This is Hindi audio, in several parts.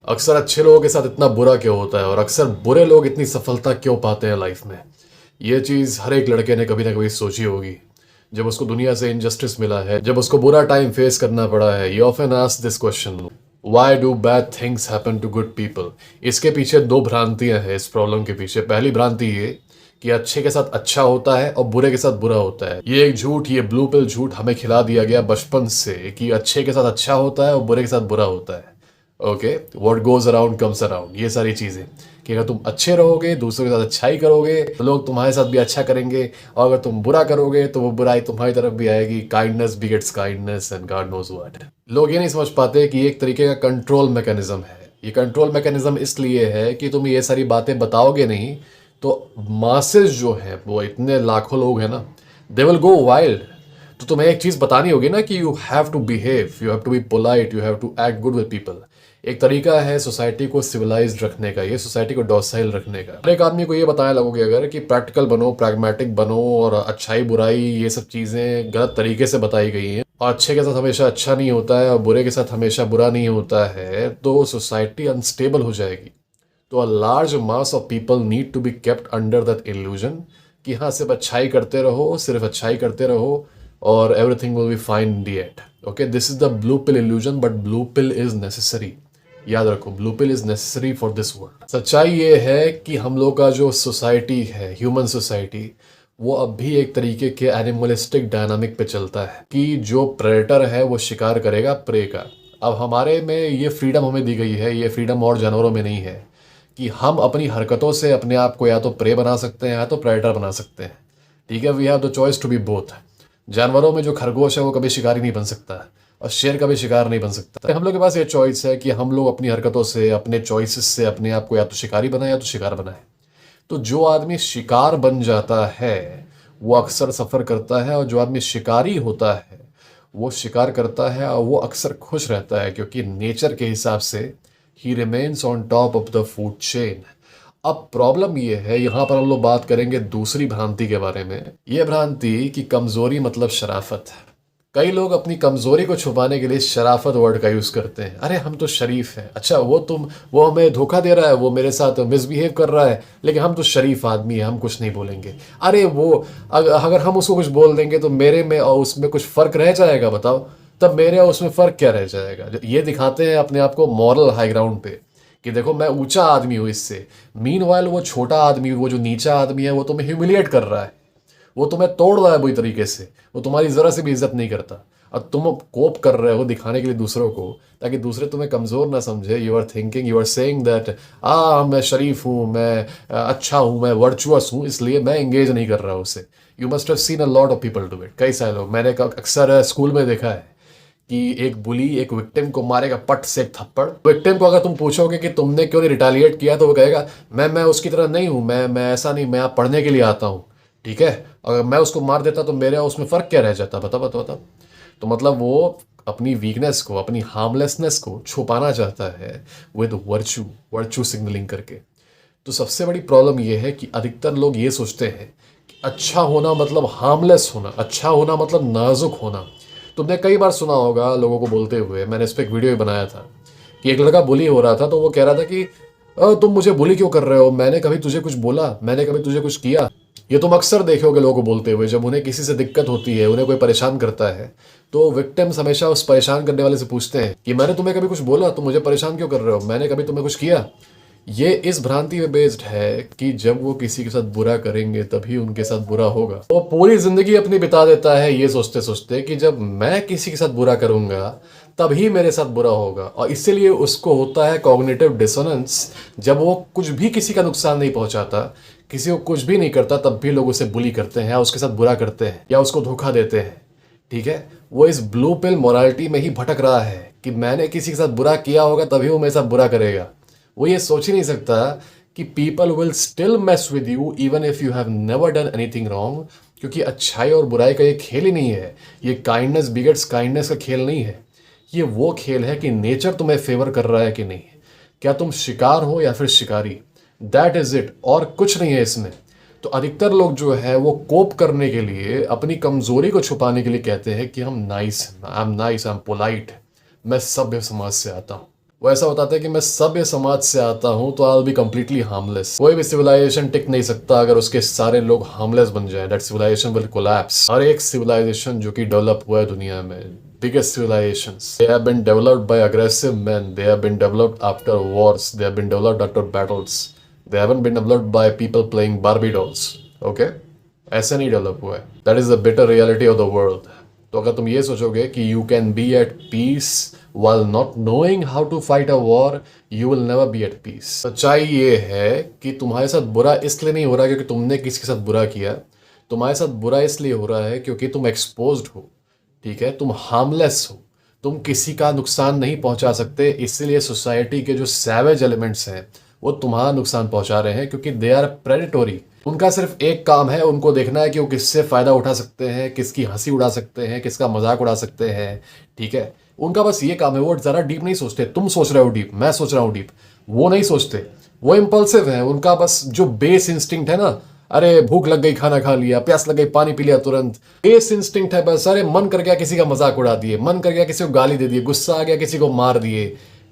अक्सर अच्छे लोगों के साथ इतना बुरा क्यों होता है और अक्सर बुरे लोग इतनी सफलता क्यों पाते हैं लाइफ में। ये चीज़ हर एक लड़के ने कभी ना कभी सोची होगी जब उसको दुनिया से इनजस्टिस मिला है, जब उसको बुरा टाइम फेस करना पड़ा है। You often ask this question, why do bad things happen to good people. इसके पीछे दो भ्रांतियां हैं इस प्रॉब्लम के पीछे। पहली भ्रांति ये कि अच्छे के साथ अच्छा होता है और बुरे के साथ बुरा होता है। ये एक झूठ, ये ब्लू पिल झूठ हमें खिला दिया गया बचपन से कि अच्छे के साथ अच्छा होता है और बुरे के साथ बुरा होता है। Okay, what goes around comes around, ये सारी चीज़ें कि अगर तुम अच्छे रहोगे, दूसरों के साथ अच्छाई करोगे तो लोग तुम्हारे साथ भी अच्छा करेंगे, और अगर तुम बुरा करोगे तो वो बुराई तुम्हारी तरफ भी आएगी। Kindness begets kindness and God knows what. लोग ये नहीं समझ पाते कि ये एक तरीके का कंट्रोल मैकेनिज्म है। ये कंट्रोल मैकेनिज्म इसलिए है कि तुम ये सारी बातें बताओगे नहीं तो मासेस जो है, वो इतने लाखों लोग हैं ना, दे विल गो वाइल्ड। तो तुम्हें एक चीज़ बतानी होगी ना कि you have to behave, you have to be polite, you have to act good with people. एक तरीका है सोसाइटी को सिविलाइज्ड रखने का, ये सोसाइटी को डॉसाइल रखने का। हर एक आदमी को ये बताने लगोगे अगर कि प्रैक्टिकल बनो, प्रैग्मेटिक बनो, और अच्छाई बुराई ये सब चीज़ें गलत तरीके से बताई गई हैं, और अच्छे के साथ हमेशा अच्छा नहीं होता है और बुरे के साथ हमेशा बुरा नहीं होता है, तो सोसाइटी अनस्टेबल हो जाएगी। तो a large mass of people need to be kept under that illusion कि हाँ, सिर्फ अच्छाई करते रहो, सिर्फ अच्छाई करते रहो और everything will be fine in the and. Okay, this is the blue pill illusion, but blue pill is necessary. याद रखो, blue pill is necessary for this world. सच्चाई ये है कि हम लोग का जो सोसाइटी है, ह्यूमन सोसाइटी, वो अब भी एक तरीके के एनिमलिस्टिक डायनामिक पे चलता है कि जो प्रेडेटर है वो शिकार करेगा प्रे का। अब हमारे में ये फ्रीडम हमें दी गई है, ये फ्रीडम और जानवरों में नहीं है कि हम अपनी हरकतों से अपने आप को या तो प्रे बना सकते हैं या तो प्रेडेटर बना सकते हैं। ठीक है, we have the choice to be both. जानवरों में जो खरगोश है वो कभी शिकारी नहीं बन सकता और शेर कभी शिकार नहीं बन सकता। हम लोग के पास ये चॉइस है कि हम लोग अपनी हरकतों से, अपने चॉइसेस से अपने आप को या तो शिकारी बनाए या तो शिकार बनाए। तो जो आदमी शिकार बन जाता है वो अक्सर सफ़र करता है, और जो आदमी शिकारी होता है वो शिकार करता है और वो अक्सर खुश रहता है, क्योंकि नेचर के हिसाब से ही remains on top of the food chain. अब प्रॉब्लम ये है, यहाँ पर हम लोग बात करेंगे दूसरी भ्रांति के बारे में। ये भ्रांति कि कमज़ोरी मतलब शराफत है। कई लोग अपनी कमज़ोरी को छुपाने के लिए शराफत वर्ड का यूज़ करते हैं। अरे हम तो शरीफ हैं, अच्छा वो हमें धोखा दे रहा है, वो मेरे साथ मिसबिहेव कर रहा है, लेकिन हम तो शरीफ आदमी हैं, हम कुछ नहीं बोलेंगे। अरे वो अगर हम उसको कुछ बोल देंगे तो मेरे में और उसमें कुछ फ़र्क रह जाएगा, बताओ। तब मेरे और उसमें फ़र्क क्या रह जाएगा। ये दिखाते हैं अपने आप को मॉरल हाई ग्राउंड पे कि देखो मैं ऊंचा आदमी हूँ इससे। मीनवाइल वो छोटा आदमी, वो जो नीचा आदमी है, वो तुम्हें ह्यूमिलिएट कर रहा है, वो तुम्हें तोड़ रहा है बुरी तरीके से, वो तुम्हारी ज़रा से भी इज्जत नहीं करता, और तुम कोप कर रहे हो दिखाने के लिए दूसरों को, ताकि दूसरे तुम्हें कमज़ोर ना समझे। You are thinking, you are saying that मैं शरीफ हूँ, मैं अच्छा हूँ, मैं वर्चुअस हूँ, इसलिए मैं एंगेज नहीं कर रहा हूँ उससे। You must have seen a lot of people do it. कई सारे लोग मैंने अक्सर स्कूल में देखा है कि एक बुली एक विक्टिम को मारेगा पट से एक थप्पड़। विक्टिम को अगर तुम पूछोगे कि तुमने क्यों नहीं रिटालिएट किया, तो वो कहेगा मैं उसकी तरह नहीं हूँ, मैं ऐसा नहीं, मैं आप पढ़ने के लिए आता हूँ। ठीक है, अगर मैं उसको मार देता तो मेरे उसमें फ़र्क क्या रह जाता, बता बता बता। तो मतलब वो अपनी वीकनेस को, अपनी हार्मलेसनेस को छुपाना चाहता है विद वर्चू सिग्नलिंग करके। तो सबसे बड़ी प्रॉब्लम ये है कि अधिकतर लोग ये सोचते हैं कि अच्छा होना मतलब हार्मलेस होना, अच्छा होना मतलब नाजुक होना। तुमने कई बार सुना होगा लोगों को बोलते हुए, मैंने इस पर एक वीडियो भी बनाया था कि एक लड़का बुली हो रहा था, तो वो कह रहा था कि तुम मुझे बुली क्यों कर रहे हो, मैंने कभी तुझे कुछ बोला, मैंने कभी तुझे कुछ किया। ये तुम अक्सर देखोगे लोगों को बोलते हुए, जब उन्हें किसी से दिक्कत होती है, उन्हें कोई परेशान करता है, तो विक्टिम्स हमेशा उस परेशान करने वाले से पूछते हैं कि मैंने तुम्हें कभी कुछ बोला, तुम मुझे परेशान क्यों कर रहे हो, मैंने कभी तुम्हें कुछ किया। ये इस भ्रांति में बेस्ड है कि जब वो किसी के साथ बुरा करेंगे तभी उनके साथ बुरा होगा। वो पूरी जिंदगी अपनी बिता देता है ये सोचते सोचते कि जब मैं किसी के साथ बुरा करूंगा तभी मेरे साथ बुरा होगा, और इसीलिए उसको होता है कॉग्निटिव डिसोनेंस। जब वो कुछ भी किसी का नुकसान नहीं पहुंचाता, किसी को कुछ भी नहीं करता, तब भी लोग उसे बुली करते हैं या उसके साथ बुरा करते हैं या उसको धोखा देते हैं। ठीक है, वो इस ब्लू पिल मोरालिटी में ही भटक रहा है कि मैंने किसी के साथ बुरा किया होगा तभी वो मेरे साथ बुरा करेगा। वो ये सोच ही नहीं सकता कि people will still mess with you even if you have never done anything wrong, क्योंकि अच्छाई और बुराई का ये खेल ही नहीं है। ये काइंडनेस बिगेट्स काइंडनेस का खेल नहीं है। ये वो खेल है कि नेचर तुम्हें फेवर कर रहा है कि नहीं, क्या तुम शिकार हो या फिर शिकारी। दैट इज इट, और कुछ नहीं है इसमें। तो अधिकतर लोग जो है वो कोप करने के लिए, अपनी कमजोरी को छुपाने के लिए कहते हैं कि हम nice, I am nice, I am polite, मैं सभ्य समाज से आता हूँ। वो ऐसा बताते हैं कि मैं सभ्य समाज से आता हूँ तो I will be completely harmless. कोई भी सिविलाइजेशन टिक नहीं सकता अगर उसके सारे लोग हार्मलेस बन जाए। That civilization will collapse. हर एक सिविलाइजेशन जो कि डेवलप हुआ है दुनिया में, biggest civilizations, they have been developed by aggressive men, they have been developed after wars, they have been developed after battles, they haven't been developed by people playing Barbie dolls. Okay, ऐसे नहीं डेवलप हुआ है। That is the bitter reality of the world. तो अगर तुम ये सोचोगे कि you can be at peace while not knowing how to fight a war, you will never be at peace। सच्चाई ये है कि तुम्हारे साथ बुरा इसलिए नहीं हो रहा क्योंकि तुमने किसी के साथ बुरा किया, तुम्हारे साथ बुरा इसलिए हो रहा है क्योंकि तुम एक्सपोज्ड हो। ठीक है, तुम हार्मलेस हो, तुम किसी का नुकसान नहीं पहुंचा सकते, इसीलिए सोसाइटी के जो सैवेज एलिमेंट्स हैं वो तुम्हारा नुकसान पहुंचा रहे हैं क्योंकि दे आर प्रेडेटोरी। उनका सिर्फ एक काम है, उनको देखना है कि वो किससे फ़ायदा उठा सकते हैं, किसकी हंसी उड़ा सकते हैं, किसका मजाक उड़ा सकते हैं। ठीक है, उनका बस ये काम है। वो ज़रा डीप नहीं सोचते। तुम सोच रहे हो डीप, मैं सोच रहा हूँ डीप, वो नहीं सोचते। वो इम्पल्सिव है। उनका बस जो बेस इंस्टिंक्ट है ना, अरे भूख लग गई खाना खा लिया, प्यास लग गई पानी पी लिया तुरंत, बेस इंस्टिंक्ट है बस। अरे मन कर गया किसी का मजाक उड़ा दिए, मन कर गया किसी को गाली दे दिए, गुस्सा आ गया किसी को मार दिए।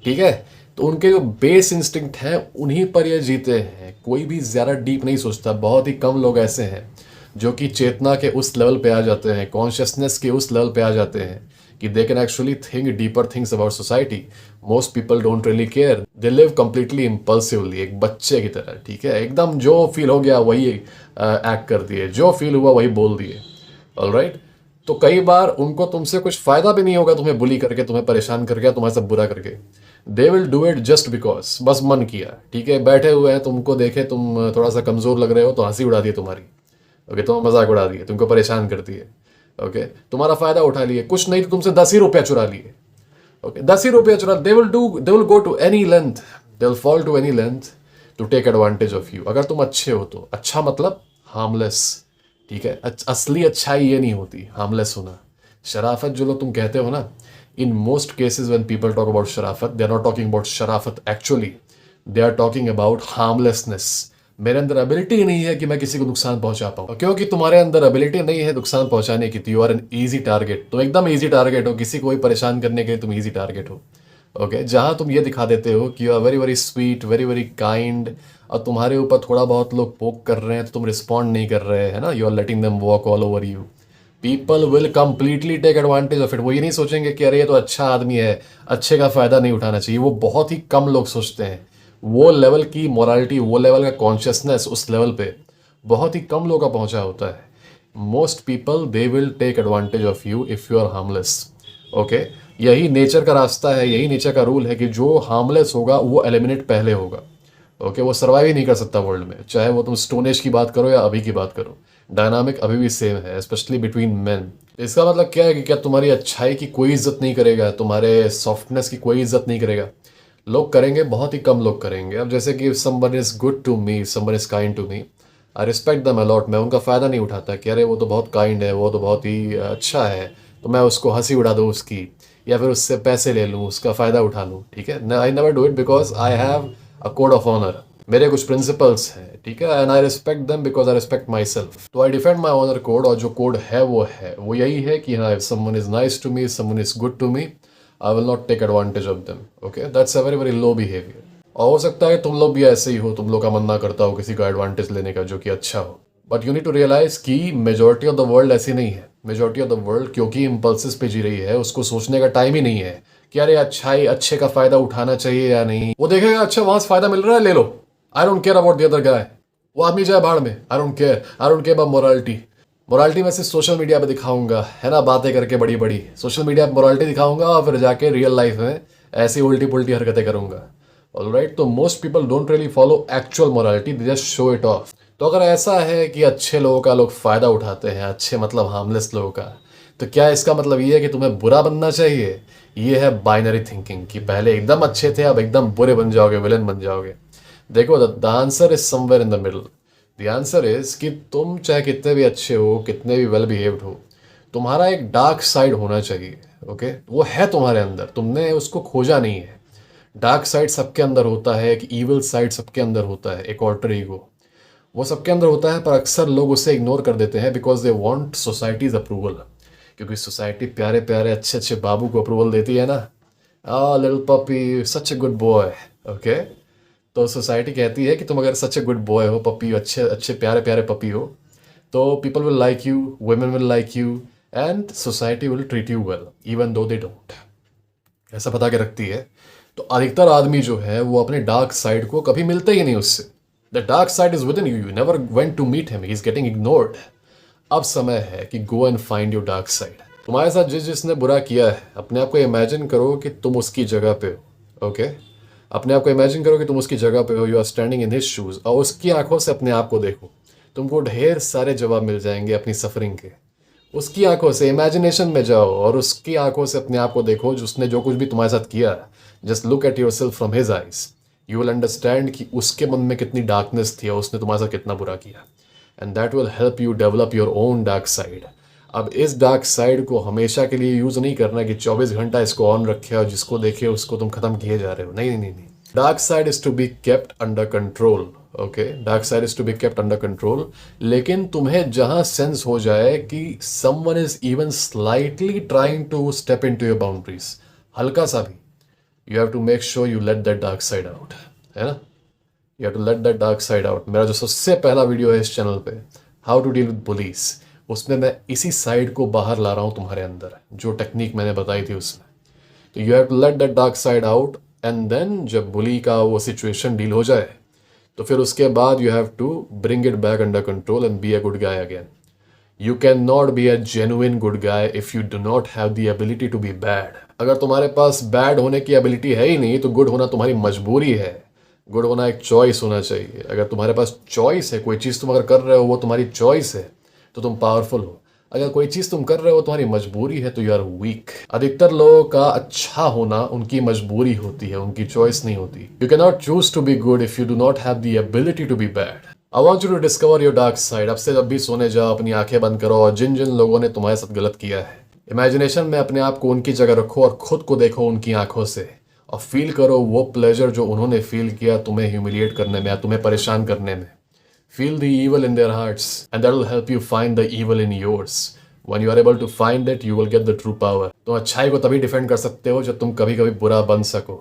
ठीक है, तो उनके जो बेस इंस्टिंक्ट हैं उन्हीं पर ये जीते हैं। कोई भी ज़्यादा डीप नहीं सोचता। बहुत ही कम लोग ऐसे हैं जो कि चेतना के उस लेवल पे आ जाते हैं, कॉन्शियसनेस के उस लेवल पे आ जाते हैं कि they can actually think deeper things about society. Most people don't really care, they live completely impulsively, एक बच्चे की तरह। ठीक है, एकदम जो फील हो गया वही एक्ट कर दिए, जो फील हुआ वही बोल दिए। ऑलराइट, तो कई बार उनको तुमसे कुछ फ़ायदा भी नहीं होगा, तुम्हें बुली करके, तुम्हें परेशान करके, तुम्हारे सब बुरा करके। They will do it just because, बस मन किया। ठीक है, बैठे हुए हैं, तुमको देखे तुम थोड़ा सा कमज़ोर लग रहे हो तो हंसी उड़ा दी तुम्हारी। ओके, तुम्हें मजाक उड़ा दिए, तुमको परेशान कर दिए। ओके, तुम्हारा फ़ायदा उठा लिए, कुछ नहीं तो तुमसे 10 ही रुपया चुरा लिए। ओके, 10 ही रुपया चुरा। They will go to any length, they will fall to any length to take advantage of you. अगर तुम अच्छे हो तो। अच्छा मतलब हार्मलेस। ठीक है, असली अच्छाई ये नहीं होती हार्मलेस होना। शराफत जो लोग तुम कहते हो ना, in most cases when people talk about sharafat, they are not talking about sharafat actually, they are talking about harmlessness। मेरे अंदर एबिलिटी नहीं है कि मैं किसी को नुकसान पहुंचा पाऊँ। क्योंकि तुम्हारे अंदर एबिलिटी नहीं है नुकसान पहुंचाने की, you are an easy target. तुम एकदम ईजी टारगेट हो, किसी को भी परेशान करने के लिए तुम ईजी टारगेट हो। ओके, जहाँ तुम ये दिखा देते हो कि you are very very sweet, very very kind, और तुम्हारे ऊपर थोड़ा बहुत लोग पोक कर रहे हैं तो तुम रिस्पॉन्ड नहीं कर रहे हैं ना, you are letting them walk all over you. People will completely take advantage of it. वो ये नहीं सोचेंगे कि अरे ये तो अच्छा आदमी है, अच्छे का फ़ायदा नहीं उठाना चाहिए। वो बहुत ही कम लोग सोचते हैं। वो लेवल की मोरालिटी, वो लेवल का कॉन्शियसनेस उस लेवल पे बहुत ही कम लोगों का पहुंचा होता है। Most people they will take advantage of you if you are harmless. Okay, यही नेचर का रास्ता है, यही नेचर का रूल है कि जो हार्मलेस होगा वो एलिमिनेट पहले होगा। ओके, वो सर्वाइव ही नहीं कर सकता वर्ल्ड में, चाहे वो तुम स्टोन एज की बात करो या अभी की बात करो। डायनामिक अभी भी सेम है, स्पेशली बिटवीन मेन। इसका मतलब क्या है कि क्या तुम्हारी अच्छाई की कोई इज्जत नहीं करेगा, तुम्हारे सॉफ्टनेस की कोई इज्जत नहीं करेगा? लोग करेंगे, बहुत ही कम लोग करेंगे। अब जैसे कि someone is good to me, someone is kind to me, I respect them a lot. मैं उनका फ़ायदा नहीं उठाता कि अरे वो तो बहुत काइंड है, वो तो बहुत ही अच्छा है, तो मैं उसको हंसी उड़ा दूँ उसकी, या फिर उससे पैसे ले लूँ, उसका फ़ायदा उठा लूँ। ठीक है, I never do it because I have a code of honour. मेरे कुछ प्रिंसिपल्स हैं, ठीक है, and I respect them because I respect myself. तो I defend my honour code, और जो कोड है वो यही है कि हाँ, if someone is nice to me, someone is good to me, I will not take advantage of them. Okay, that's a very very low behaviour. और हो सकता है तुम लोग भी ऐसे ही हो, तुम लोग का मन ना करता हो किसी का एडवांटेज लेने का जो कि अच्छा हो। But you need to realise कि मेजोरिटी ऑफ द वर्ल्ड ऐसी नहीं है। मेजोरिटी ऑफ द वर्ल्ड क्योंकि इम्पल्सिस पे जी रही है, उसको सोचने का टाइम ही नहीं है कि अरे अच्छाई, अच्छे का फ़ायदा उठाना चाहिए या नहीं। वो देखेगा अच्छा वहाँ से फ़ायदा मिल रहा है, ले लो, I don't care about the other guy, वो आदमी जाए भाड़ में, I don't care about morality. Morality मैं सिर्फ सोशल मीडिया पे दिखाऊंगा, है ना, बातें करके बड़ी बड़ी सोशल मीडिया पे मोरालिटी दिखाऊंगा और फिर जाके रियल लाइफ में ऐसी उल्टी पुल्टी हरकतें करूंगा। ऑलराइट, तो most people don't really follow actual morality, they just show it of. तो अगर ऐसा है कि अच्छे लोगों का लोग फ़ायदा उठाते हैं, अच्छे मतलब हार्मलेस लोगों का, तो क्या इसका मतलब ये है कि तुम्हें बुरा बनना चाहिए? ये है बाइनरी थिंकिंग कि पहले एकदम अच्छे थे, अब एकदम बुरे बन जाओगे, विलन बन जाओगे। देखो, the answer is somewhere in the middle. The answer is कि तुम चाहे कितने भी अच्छे हो, कितने भी वेल बिहेव्ड हो, तुम्हारा एक डार्क साइड होना चाहिए। ओके, वो है तुम्हारे अंदर, तुमने उसको खोजा नहीं है। डार्क साइड सबके अंदर होता है, एक ईविल साइड सबके अंदर होता है, एक ऑल्टर ईगो, वो सबके अंदर होता है। पर अक्सर लोग उसे इग्नोर कर देते हैं because they want societies approval. क्योंकि सोसाइटी प्यारे प्यारे अच्छे अच्छे बाबू को अप्रूवल देती है ना, little puppy such a good boy. Okay, तो सोसाइटी कहती है कि तुम अगर सच ए गुड बॉय हो, पपी अच्छे अच्छे प्यारे प्यारे पपी हो, तो people will like you, women will like you, and society will treat you well even though they don't. ऐसा बता के रखती है। तो अधिकतर आदमी जो है वो अपने डार्क साइड को कभी मिलते ही नहीं उससे। The dark side is within you, you never went to meet him, he is getting ignored. अब समय है कि go and find your dark side. तुम्हारे साथ जिसने बुरा किया है, अपने आप को इमेजिन करो कि तुम उसकी जगह पे हो। ओके, अपने आप को इमेजिन करो कि तुम उसकी जगह पे हो, you are standing in his shoes, और उसकी आंखों से अपने आप को देखो। तुमको ढेर सारे जवाब मिल जाएंगे अपनी सफरिंग के। उसकी आंखों से इमेजिनेशन में जाओ और उसकी आंखों से अपने आप को देखो, जिसने जो कुछ भी तुम्हारे साथ किया। Just look at your self from his eyes, you will understand कि उसके मन में कितनी डार्कनेस थी और उसने तुम्हारे साथ कितना बुरा किया। And that will help you develop your own dark side. अब इस डार्क साइड को हमेशा के लिए यूज नहीं करना कि 24 घंटा इसको ऑन रखे और जिसको देखे उसको तुम खत्म किए जा रहे हो। नहीं नहीं नहीं नहीं, dark side is to be kept under control. Okay, dark side is to be kept under control. लेकिन तुम्हें जहां सेंस हो जाए कि someone is even slightly trying to step into your boundaries, हल्का सा भी, you have to make sure you let that dark side out. है ना, you have to let that dark side out. मेरा जो सबसे पहला वीडियो है इस चैनल पे, how to deal with bullies, उसमें मैं इसी साइड को बाहर ला रहा हूँ तुम्हारे अंदर, जो टेक्निक मैंने बताई थी उसमें। तो you have to let that dark side out, and then जब बुली का वो सिचुएशन डील हो जाए, तो फिर उसके बाद you have to bring it back under control and be a good guy again. You can not be a genuine good guy if you do not have the ability to be bad. अगर तुम्हारे पास बैड होने की एबिलिटी है ही नहीं, तो गुड होना तुम्हारी मजबूरी है। गुड होना एक चॉइस होना चाहिए। अगर तुम्हारे पास चॉइस है, कोई चीज़ तुम अगर कर रहे हो वो तुम्हारी चॉइस है, तो तुम पावरफुल हो। अगर कोई चीज़ तुम कर रहे हो तुम्हारी मजबूरी है, तो यू आर वीक। अधिकतर लोगों का अच्छा होना उनकी मजबूरी होती है, उनकी चॉइस नहीं होती। You can not choose to be good if you do not have the ability to be bad. I want you to discover your dark side. अब से जब भी सोने जाओ, अपनी आंखें बंद करो और जिन जिन लोगों ने तुम्हारे साथ गलत किया है, इमेजिनेशन में अपने आप को उनकी जगह रखो और खुद को देखो उनकी आंखों से, और फील करो वो प्लेजर जो उन्होंने फील किया तुम्हें ह्यूमिलिएट करने में या तुम्हें परेशान करने में। Feel the evil in their hearts, and that will help you find the evil in yours. When you are able to find it, you will get the true power. तो अच्छाई को तभी डिफेंड कर सकते हो जब तुम कभी कभी बुरा बन सको।